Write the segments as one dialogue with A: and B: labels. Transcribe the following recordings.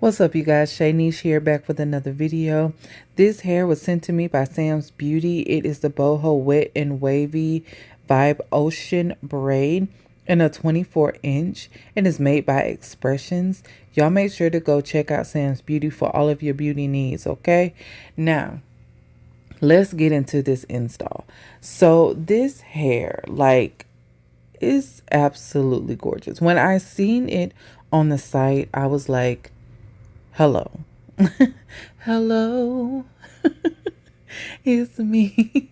A: What's up, you guys? Shanice here, back with another video. This hair was sent to me by Samsbeauty. It is the Boho Wet and Wavy Vibe Ocean Braid in a 24-inch and is made by Xpressions. Y'all make sure to go check out Samsbeauty for all of your beauty needs, okay? Now, let's get into this install. So this hair, is absolutely gorgeous. When I seen it on the site, I was like, hello. Hello. It's me.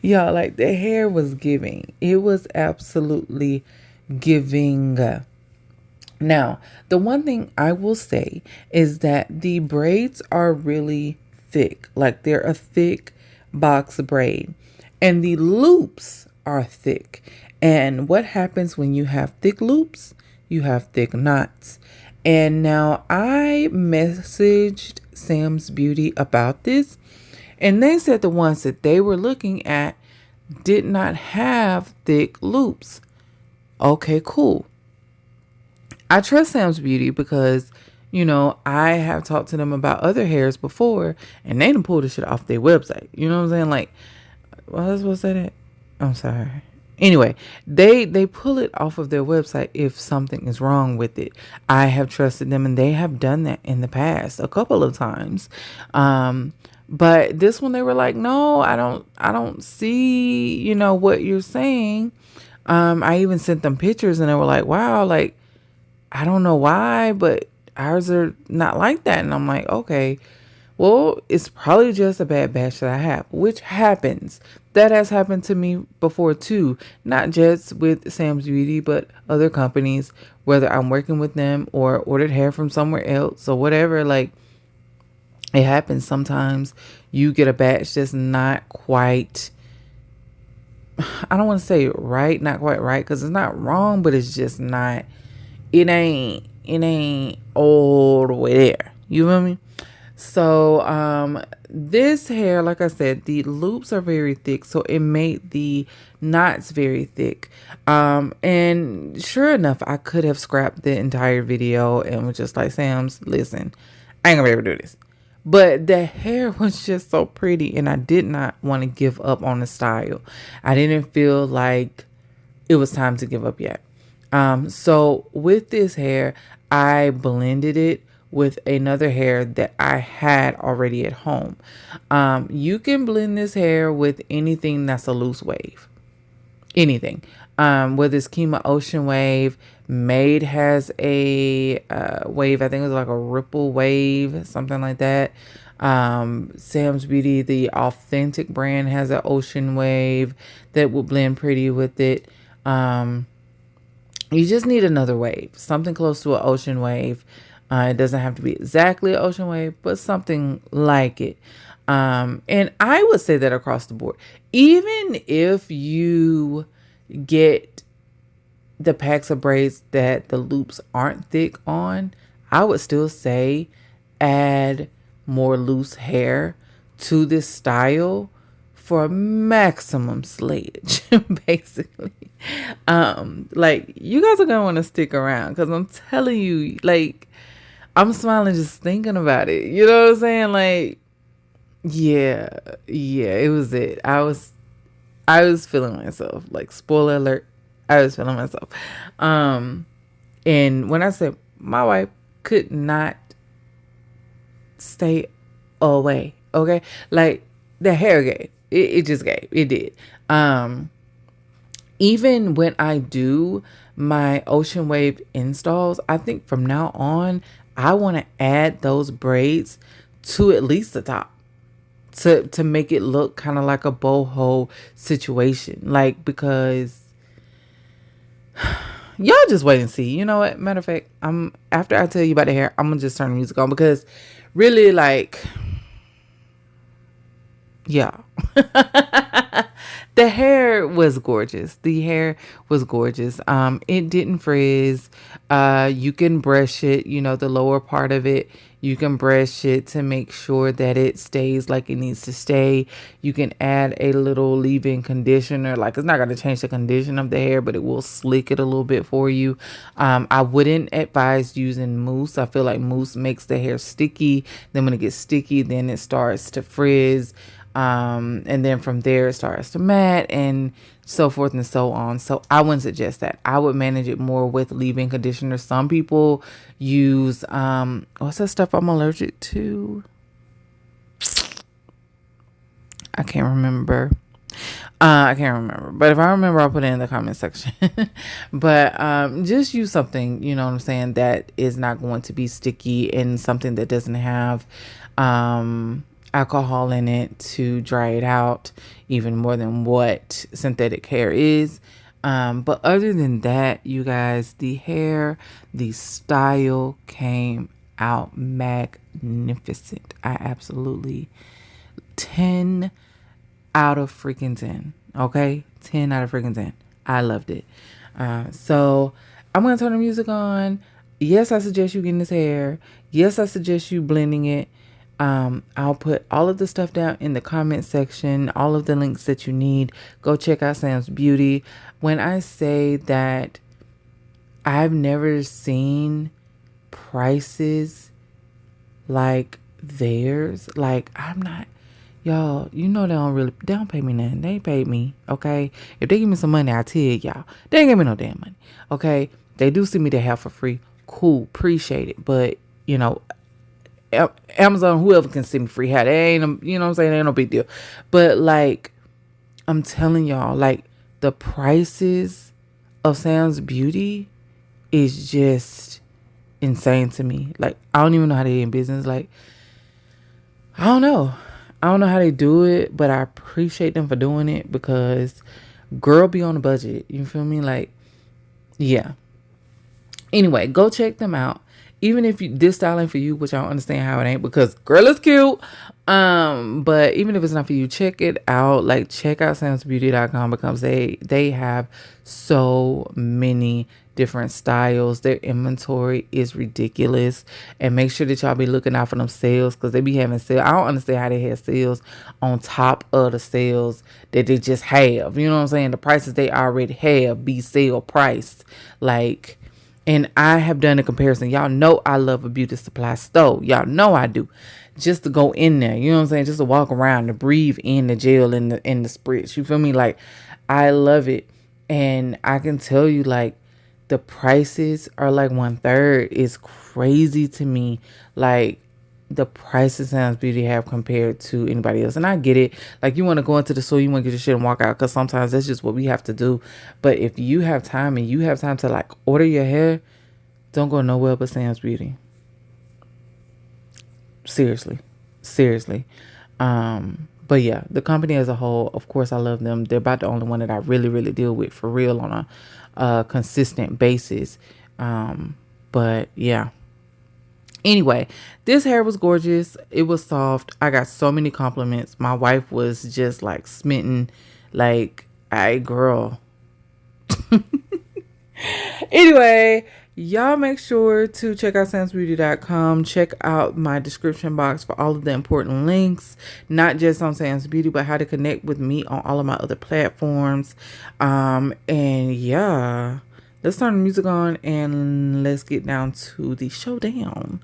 A: Y'all, the hair was giving. It was absolutely giving. Now, the one thing I will say is that the braids are really thick. They're a thick box braid. And the loops are thick. And what happens when you have thick loops? You have thick knots. And now I messaged Samsbeauty about this, and they said the ones that they were looking at did not have thick loops. Okay, cool. I trust Samsbeauty because, I have talked to them about other hairs before, and they done pulled this shit off their website. You know what I'm saying? Well, I was supposed to say that. I'm sorry. Anyway, they pull it off of their website if something is wrong with it. I have trusted them, and they have done that in the past a couple of times. But this one, they were like, no, I don't see, what you're saying. I even sent them pictures, and they were like, wow, I don't know why, but ours are not like that. And I'm like, okay, well, it's probably just a bad batch that I have, which happens. That has happened to me before too, not just with Samsbeauty, but other companies, whether I'm working with them or ordered hair from somewhere else or whatever. It happens sometimes. You get a batch that's not quite, I don't want to say right, not quite right, because it's not wrong, but it's just not, it ain't all the way there. You feel me? So, this hair, like I said, the loops are very thick, so it made the knots very thick. And sure enough, I could have scrapped the entire video and was just like, Sam's, listen, I ain't gonna be able to do this. But the hair was just so pretty, and I did not want to give up on the style. I didn't feel like it was time to give up yet. So with this hair, I blended it with another hair that I had already at home. You can blend this hair with anything that's a loose wave. Anything. Whether it's Kima Ocean Wave, Made has a wave, I think it was like a ripple wave, something like that. Samsbeauty, the authentic brand, has an ocean wave that will blend pretty with it. You just need another wave, something close to an ocean wave. It doesn't have to be exactly an ocean wave, but something like it. And I would say that across the board. Even if you get the packs of braids that the loops aren't thick on, I would still say add more loose hair to this style for maximum slayage, basically. You guys are gonna want to stick around, because I'm telling you, I'm smiling just thinking about it. You know what I'm saying? Yeah, it was it. I was feeling myself. Spoiler alert, I was feeling myself. And when I said my wife could not stay away, okay? The hair gave. It just gave. It did. Even when I do my ocean wave installs, I think from now on, I want to add those braids to at least the top to make it look kind of like a boho situation. Because y'all just wait and see. You know what? Matter of fact, after I tell you about the hair, I'm going to just turn the music on, because really, yeah. The hair was gorgeous. The hair was gorgeous. It didn't frizz. You can brush it, the lower part of it. You can brush it to make sure that it stays like it needs to stay. You can add a little leave-in conditioner. Like, it's not going to change the condition of the hair, but it will slick it a little bit for you. I wouldn't advise using mousse. I feel like mousse makes the hair sticky. Then when it gets sticky, then it starts to frizz. And then from there it starts to matte and so forth and so on. So I wouldn't suggest that. I would manage it more with leave-in conditioner. Some people use what's that stuff I'm allergic to? I can't remember. But if I remember, I'll put it in the comment section. But just use something, you know what I'm saying, that is not going to be sticky, and something that doesn't have alcohol in it to dry it out even more than what synthetic hair is. But other than that, you guys, the style came out magnificent. I absolutely 10 out of freaking 10. Okay, 10 out of freaking 10. I loved it. So I'm gonna turn the music on. Yes, I suggest you getting this hair. Yes, I suggest you blending it. I'll put all of the stuff down in the comment section, all of the links that you need. Go check out Sam's Beauty. When I say that I've never seen prices like theirs, like, I'm not, y'all, you know, they don't pay me nothing. They ain't paid me, okay? If they give me some money, I'll tell y'all. They ain't give me no damn money, okay? They do send me the hair for free. Cool, appreciate it. But, you know, Amazon, whoever can send me free hair, they ain't, you know what I'm saying, they ain't no big deal. But like, I'm telling y'all, like, the prices of Sam's Beauty is just insane to me. Like, I don't even know how they in business. Like, I don't know how they do it, but I appreciate them for doing it, because girl be on a budget, you feel me? Like, yeah. Anyway, go check them out. Even if this style ain't for you, which I don't understand how it ain't, because girl is cute. But even if it's not for you, check it out. Like, check out samsbeauty.com, because they have so many different styles. Their inventory is ridiculous. And make sure that y'all be looking out for them sales, because they be having sales. I don't understand how they have sales on top of the sales that they just have. You know what I'm saying? The prices they already have be sale priced. Like, and I have done a comparison. Y'all know I love a beauty supply store. Y'all know I do. Just to go in there, you know what I'm saying? Just to walk around, to breathe in the gel and the spritz. You feel me? Like, I love it. And I can tell you, like, the prices are like 1/3. It's crazy to me. Like, the prices Sam's Beauty have compared to anybody else. And I get it. Like, you want to go into the store, you want to get your shit and walk out, because sometimes that's just what we have to do. But if you have time, and you have time to, like, order your hair, don't go nowhere but Sam's Beauty. Seriously. But yeah, the company as a whole, of course, I love them. They're about the only one that I really, really deal with for real on a consistent basis. But yeah. Anyway, this hair was gorgeous. It was soft. I got so many compliments. My wife was just like smitten. Like, ay, girl. Anyway, y'all make sure to check out samsbeauty.com. Check out my description box for all of the important links, not just on Sam's Beauty, but how to connect with me on all of my other platforms. And yeah, let's turn the music on and let's get down to the showdown.